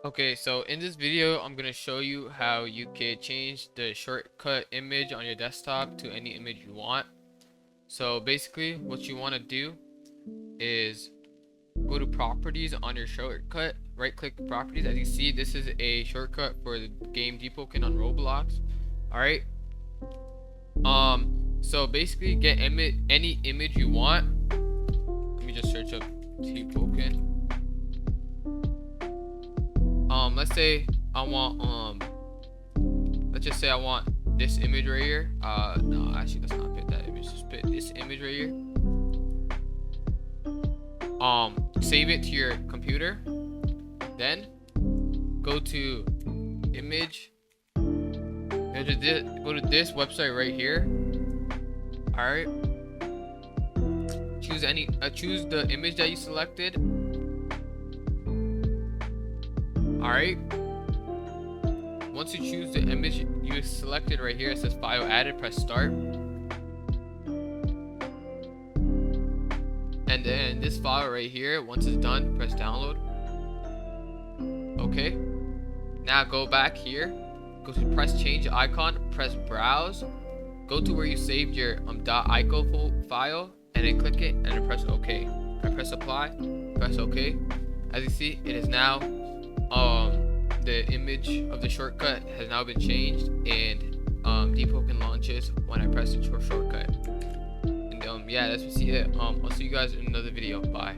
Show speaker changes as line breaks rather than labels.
Okay, so in this video, I'm gonna show you how you can change the shortcut image on your desktop to any image you want. So basically, what you want to do is go to properties on your shortcut, right click properties. As you see, this is a shortcut for the game Deepoken on Roblox. Alright. So basically get any image you want. Let me just search up Deepoken. Let's say I want let's just say I want this image right here. No, actually let's not pick that image, just pick this image right here. Save it to your computer, then go to image, go to this website right here. All right, choose the image that you selected. All right, once you choose the image you selected right here, it says file added, press start. And then this file right here, once it's done, press download. Okay, now go back here, go to press change icon, press browse, go to where you saved your .ico file, and then click it and then press OK. And press apply, press OK. As you see, it is now the image of the shortcut has now been changed, and Deepoken launches when I press the shortcut. And yeah, that's what see it. I'll see you guys in another video. Bye.